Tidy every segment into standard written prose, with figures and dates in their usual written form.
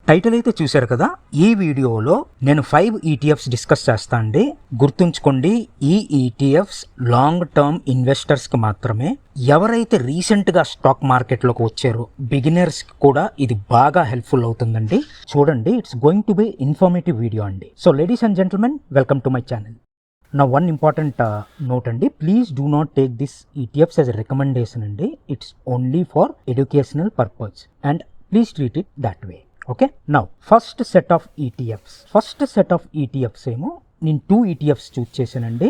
Title అయితే చూశారు కదా. ఈ వీడియోలో నేను 5 ETFs డిస్కస్ చేస్తా అండి. గుర్తుంచుకోండి, ఈ ETFs లాంగ్ టర్మ్ ఇన్వెస్టర్స్ కి మాత్రమే. ఎవరైతే రీసెంట్ గా స్టాక్ మార్కెట్ లోకి వచ్చారో బిగినర్స్ కి కూడా ఇది బాగా హెల్ప్ఫుల్ అవుతుందండి. చూడండి, it's going to be informative video అండి. So ladies and gentlemen, welcome to my channel. Now one important note అండి, please do not take this ETFs as a recommendation అండి. It's only for educational purpose and please treat it that way. Okay, now first set of ETFs ఏమో నేను 2 ETFs చూస్ చేశానండి.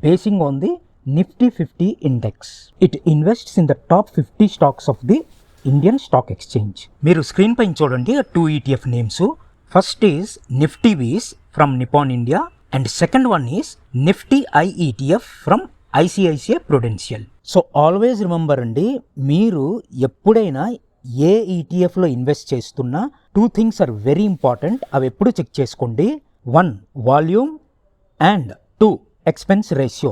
Basing on the Nifty 50 index. It invests in the top 50 stocks of the Indian stock exchange. మీరు screen పైన చూడండి 2 ETF names. First is Nifty Bees from Nippon India and second one is Nifty I ETF from ICICI Prudential. So always remember అండి, మీరు ఎప్పుడైనా ఏ ఈటీఎఫ్లో invest చేస్తున్నా 2 things are very important. అవి ఎప్పుడు check చేసుకోండి. 1 volume and 2 expense ratio.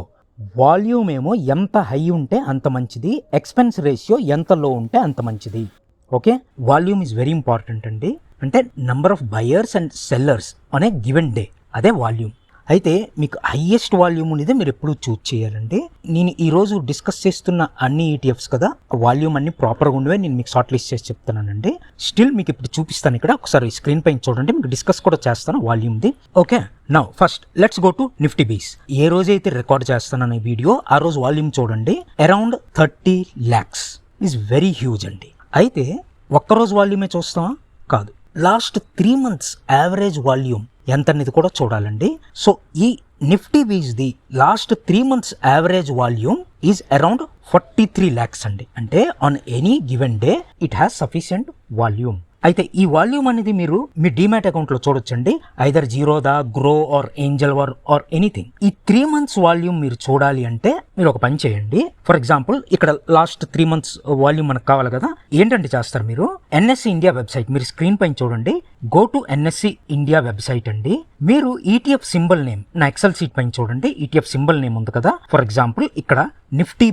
Volume ఏమో ఎంత high ఉంటే అంత మంచిది, ఎక్స్పెన్స్ రేషియో ఎంత లో ఉంటే అంత మంచిది. Okay, volume is very important అండి. అంటే number of buyers and sellers on a given day, అదే వాల్యూమ్. అయితే మీకు హైయెస్ట్ వాల్యూమ్ ఉన్నదే మీరు ఎప్పుడు చూజ్ చేయాలండి. నేను ఈరోజు డిస్కస్ చేస్తున్న అన్ని ఈటీఎఫ్స్ కదా, వాల్యూమ్ అన్ని ప్రాపర్గా ఉండవే నేను మీకు షార్ట్ లిస్ట్ చేసి చెప్తున్నానండి. స్టిల్ మీకు ఇప్పుడు చూపిస్తాను, ఇక్కడ ఒకసారి స్క్రీన్ పైన చూడండి, మీకు డిస్కస్ కూడా చేస్తాను వాల్యూమ్ది. Okay, now first let's go to Nifty BeES. ఏ రోజైతే రికార్డ్ చేస్తానని వీడియో ఆ రోజు వాల్యూమ్ చూడండి, around 30 lakhs is very huge అండి. అయితే ఒక్కరోజు వాల్యూమే చూస్తామా? కాదు, లాస్ట్ 3 months యావరేజ్ వాల్యూమ్ ఎంత అనేది కూడా చూడాలండి. సో ఈ నిఫ్టీ బీస్ the last 3 months average volume is around 43 lakhs అండి. అంటే on any given day it has sufficient volume. అయితే ఈ వాల్యూమ్ అనేది మీరు మీ డీమ్యాట్ అకౌంట్ లో చూడొచ్చండి, either Zerodha, grow are Angel or anything. ఈ 3 months వాల్యూమ్ మీరు చూడాలి అంటే మీరు ఒక పని చేయండి. ఫర్ ఎగ్జాంపుల్ ఇక్కడ లాస్ట్ 3 months వాల్యూమ్ మనకు కావాలి కదా, ఏంటంటే చేస్తారు మీరు ఎన్ఎస్సి ఇండియా వెబ్సైట్, మీరు స్క్రీన్ పైన చూడండి, go to NSE India website అండి. మీరు ఈటీఎఫ్ సింబల్ నేమ్ నా ఎక్సెల్ సీట్ పైన చూడండి, ఈటీఎఫ్ సింబల్ నేమ్ ఉంది కదా. ఫర్ ఎగ్జాంపుల్ ఇక్కడ నిఫ్టీ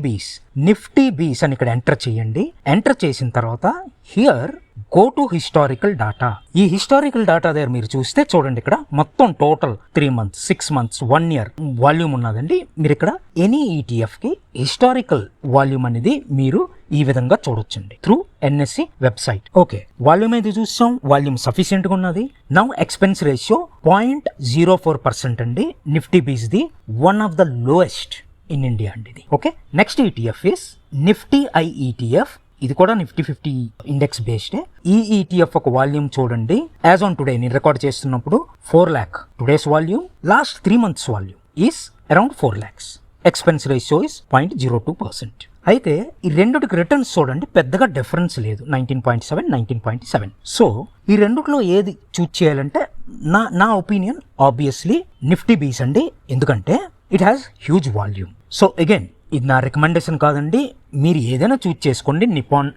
బీస్ అని ఇక్కడ ఎంటర్ చేయండి. ఎంటర్ చేసిన తర్వాత here go to historical data. ఈ హిస్టారికల్ డాటా దగ్గర మీరు చూస్తే చూడండి, ఇక్కడ మొత్తం total 3 months, 6 months, 1 year volume ఉన్నదండి. మీరు ఇక్కడ ఎనీ ఈటీఎఫ్ కి హిస్టారికల్ వాల్యూమ్ అనేది మీరు ఈ విధంగా చూడొచ్చండి through NSE website. Okay, volume అయితే చూసాం, వాల్యూమ్ సఫిషియెంట్ గా ఉన్నది. నౌ ఎక్స్పెన్స్ రేషియో 0.04% అండి. నిఫ్టీ బీస్ the one of the lowest in India అండి ఇది. Okay, next ETF is Nifty I ETF. ఇది కూడా నిఫ్టీ 50 ఇండెక్స్ బేస్డ్. ఈ ఈటీఎఫ్ ఒక వాల్యూమ్ చూడండి, యాజ్ ఆన్ టుడే నేను రికార్డ్ చేస్తున్నప్పుడు 4 lakh today's volume. Last 3 months volume is around 4 lakhs. Expense ratio is 0.02%. అయితే ఈ రెండుకి రిటర్న్స్ చూడండి, పెద్దగా డిఫరెన్స్ లేదు, 19.7, 19.7. సో ఈ రెండులో ఏది చూజ్ చేయాలంటే నా ఒపీనియన్ ఆబ్వియస్లీ నిఫ్టీ బీస్ అండి, ఎందుకంటే it has huge volume. So again ఇది నా రికమెండేషన్ కాదండి, మీరు ఏదైనా చూజ్ చేసుకోండి.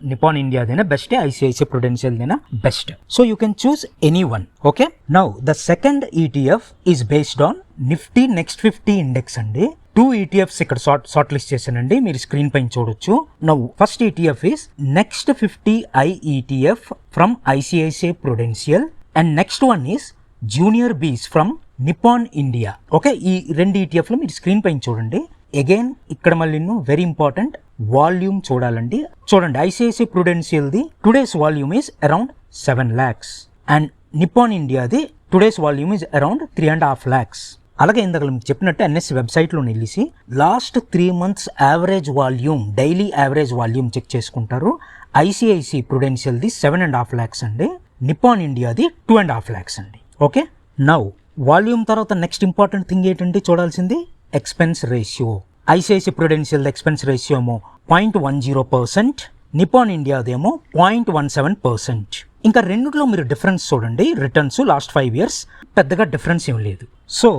నిపాన్ ఇండియాదైనా బెస్ట్, ఐసిఐసిఐ ప్రుడెన్షియల్ దైనా best. So you can choose any one. Okay, now the second ETF is based on Nifty next 50 index అండి. 2 ETFs ఇక్కడ షార్ట్ లిస్ట్ చేశానండి, మీరు స్క్రీన్ పైన చూడొచ్చు. Now first ETF is next 50 I ETF from ICICI Prudential and next one is junior బీస్ from Nippon India. Okay, ఈ 2 ETFలు మీరు screen పైన చూడండి. అగైన్ ఇక్కడ మళ్ళీ వెరీ ఇంపార్టెంట్, వాల్యూమ్ చూడాలండి. చూడండి, ఐసిఐసిఐ ప్రుడెన్షియల్ ది today's volume is around 7 lakhs and Nippon ఇండియాది today's volume is around 3.5 lakhs. అలాగే ఇందాక మీకు చెప్పినట్టు ఎన్ఎస్సి వెబ్సైట్లో వెళ్ళి last 3 months average volume, daily average volume check చేసుకుంటారు. ఐసిఐసిఐ ప్రుడెన్షియల్ది 7.5 lakhs అండి, నిపాన్ ఇండియాది 2.5 lakhs అండి. ఓకే, నౌ వాల్యూమ్ తర్వాత నెక్స్ట్ ఇంపార్టెంట్ థింగ్ ఏంటంటే చూడాల్సింది expense ratio. ICICI Prudential expense ratio ఏమో 0.10%, నిపాన్ ఇండియాదేమో 0.17%. ఇంకా రెండులో మీరు డిఫరెన్స్ చూడండి, రిటర్న్స్ లాస్ట్ 5 years పెద్దగా డిఫరెన్స్ ఏం లేదు. సో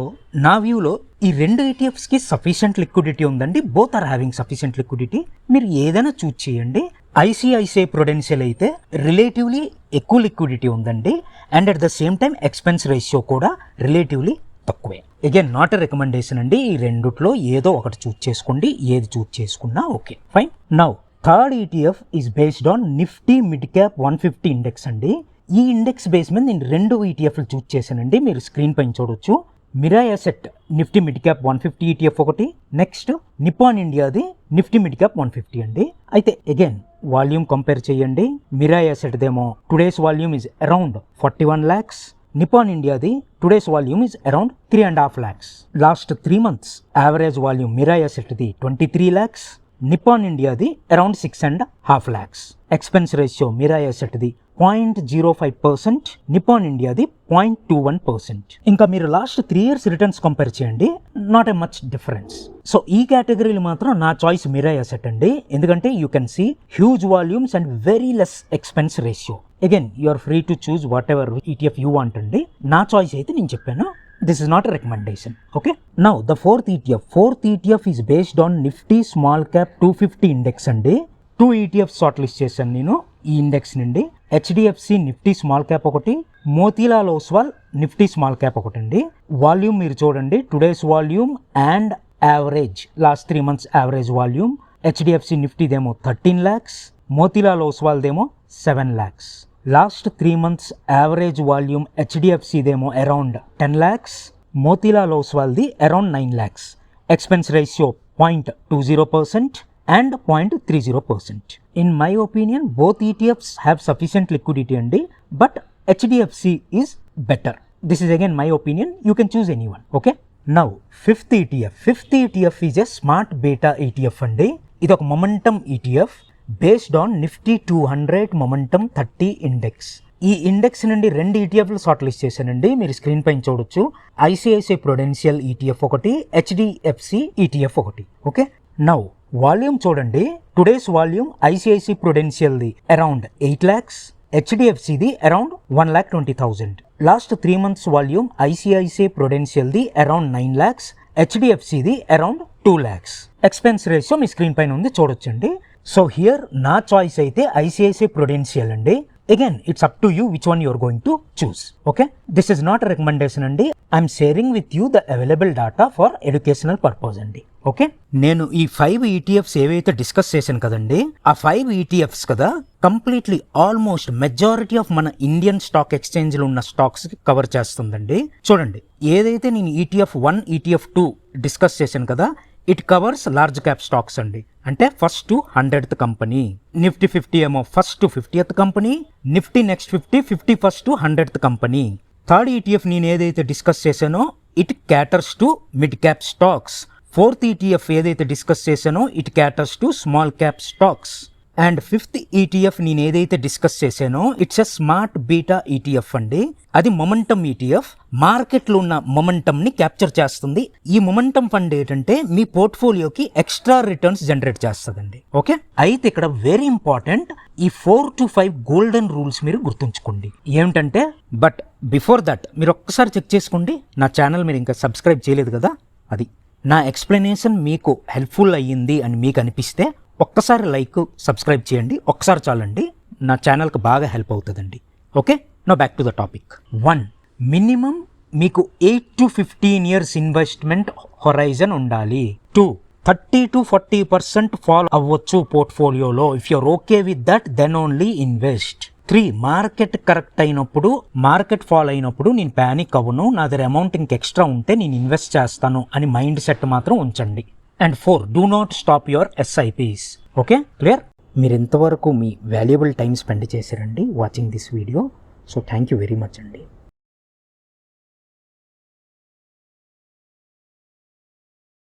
నా వ్యూలో ఈ 2 ETFs కి సఫిషియంట్ లిక్విడిటీ ఉందండి, both are having sufficient liquidity. మీరు ఏదైనా చూజ్ చేయండి. ఐసిఐసిఐ ప్రుడెన్షియల్ అయితే రిలేటివ్లీ ఎక్కువ లిక్విడిటీ ఉందండి, and at the same time expense ratio కూడా రిలేటివ్లీ తక్కువే. అగైన్ నాట్ ఎ రికమెండేషన్ అండి, ఈ రెండుట్లో ఏదో ఒకటి చూజ్ చేసుకోండి, ఏది చూజ్ చేసుకున్నా okay fine. Now third ETF is based on Nifty mid cap 150 index అండి. ఈ ఇండెక్స్ బేస్ మీద నేను 2 ఈటీఎఫ్లు చూస్ చేశానండి. మీరు స్క్రీన్ పైన చూడొచ్చు. Mirae asset Nifty mid cap 150 ETF ఒకటి, నెక్స్ట్ నిపాన్ ఇండియాది నిఫ్టీ మిడ్ క్యాప్ 150 అండి. అయితే అగైన్ వాల్యూమ్ కంపేర్ చేయండి. మిరాయ్ అసెట్ దేమో today's volume is around 41 lakhs. Nippon ఇండియాది today's volume is around 3.5 lakhs. Last 3 months average volume Mirae అసెట్ది 23 lakhs. నిపాన్ ఇండియాది around 6.5 lakhs. Expense ratio Mirae అసెట్ది 0.05%, Nippon ఇండియాది 0.21%. ఇంకా మీరు లాస్ట్ 3 years రిటర్న్స్ కంపేర్ చేయండి, not a much difference. So ఈ కేటగిరీలు మాత్రం నా చాయిస్ మిరాయ్ అసెట్ అండి. ఎందుకంటే you can see huge volumes and very less expense ratio. Again you are free to choose whatever ETF you want అండి. నా choice అయితే నేను చెప్పాను. This is not a recommendation. Okay. Now the fourth ETF is based on Nifty Small Cap 250 index అండి. 2 ETFs short list చేశాను నేను ఈ index నుండి. హెచ్డిఎఫ్సి నిఫ్టీ స్మాల్ క్యాప్ ఒకటి, మోతీలాల్ ఓస్వాల్ నిఫ్టీ స్మాల్ క్యాప్ ఒకటి అండి. వాల్యూమ్ మీరు చూడండి, today's volume and average last 3 months average volume. HDFC నిఫ్టీదేమో 13 lakhs, మోతీలాల్ ఓస్వాల్దేమో 7 lakhs. Last 3 months average volume హెచ్డిఎఫ్సిదేమో అరౌండ్ 10 lakhs, మోతీలాల్ ఓస్వాల్ది around 9 lakhs. Expense ratio 0.20% and 0.30%. In my opinion, both ETFs have sufficient liquidity అండి, but HDFC is better. This is again my opinion. You can choose anyone. Okay. Now fifth ETF is a smart beta ETF అండి. ఇది ఒక momentum ETF based on Nifty 200 Momentum 30 index. ఈ index నుండి 2 ETFలు short list చేశానండి. మీరు screen పైన చూడొచ్చు. ICICI Prudential ETF ఒకటి, హెచ్డిఎఫ్సి ETF ఒకటి. ఓకే. నౌ వాల్యూమ్ చూడండి, టుడేస్ వాల్యూమ్ ఐసిఐసిఐ ప్రుడెన్షియల్ది అరౌండ్ 8 lakhs, హెచ్డిఎఫ్సిది around 1,20,000. Last 3 months volume ICICI ప్రుడెన్షియల్ది అరౌండ్ 9 lakhs, హెచ్డిఎఫ్సిది అరౌండ్ 2 lakhs. ఎక్స్పెన్స్ రేషియో మీ స్క్రీన్ పైన ఉంది చూడొచ్చండి. సో హియర్ నా చాయిస్ అయితే ఐసిఐసిఐ ప్రుడెన్షియల్ అండి. Again, it's up to you which one you're going to choose. Okay. This is not a recommendation అండి. I'm sharing with you the available data for educational purpose అండి. Okay. నేను ఈ 5 ETFs ఏవైతే discuss చేశాను కదండి, ఆ 5 ETFs కదా completely almost majority of మన ఇండియన్ స్టాక్ ఎక్స్చేంజ్లో ఉన్న స్టాక్స్ కవర్ చేస్తుందండి. చూడండి, ఏదైతే నేను ETF 1, ETF 2 డిస్కస్ చేశాను కదా, it covers large cap stocks అండి. అంటే first to 100th company. Nifty 50 ఏమో first to 50th company, Nifty next 50 first to 100th company. Third ETF నేను ఏదైతే డిస్కస్ చేశానో it caters to mid cap stocks. Fourth ETF ఏదైతే discuss చేశానో it caters to small cap stocks. And 5th ETF నేను ఏదైతే discuss చేశానో it's a smart beta ETF అండి. అది మొమెంటమ్ ETF. మార్కెట్లో ఉన్న మొమెంటమ్ని క్యాప్చర్ చేస్తుంది. ఈ మొమెంటమ్ ఫండ్ ఏంటంటే మీ పోర్ట్ఫోలియోకి ఎక్స్ట్రా రిటర్న్స్ జనరేట్ చేస్తుందండి. ఓకే. అయితే ఇక్కడ వెరీ ఇంపార్టెంట్, ఈ 4 to 5 గోల్డెన్ రూల్స్ మీరు గుర్తుంచుకోండి. ఏమిటంటే, బట్ బిఫోర్ దట్ మీరు ఒక్కసారి చెక్ చేసుకోండి. నా ఛానల్ మీరు ఇంకా సబ్స్క్రైబ్ చేయలేదు కదా, అది నా ఎక్స్ప్లెనేషన్ మీకు హెల్ప్ఫుల్ అయ్యింది అని మీకు అనిపిస్తే ఒక్కసారి లైక్, సబ్స్క్రైబ్ చేయండి. ఒక్కసారి చాలండి, నా ఛానల్కి బాగా హెల్ప్ అవుతుందండి. Okay. Now back to the topic. 1, minimum మీకు 8 to 15 years ఇన్వెస్ట్మెంట్ హొరైజన్ ఉండాలి. 2, 30 to 40% ఫాల్ అవ్వచ్చు పోర్ట్ఫోలియోలో. If you're okay with that then only invest. 3, market correct అయినప్పుడు, మార్కెట్ ఫాల్ అయినప్పుడు నేను ప్యానిక్ అవ్వను, నా దగ్గర అమౌంట్ ఇంక ఎక్స్ట్రా ఉంటే నేను ఇన్వెస్ట్ చేస్తాను అని మైండ్ సెట్ మాత్రం ఉంచండి. And 4, do not stop your SIPs. Okay, clear? మీరు ఇంతవరకు మీ వాల్యుబుల్ టైం స్పెండ్ చేశారండి watching this video. So thank you very much అండి.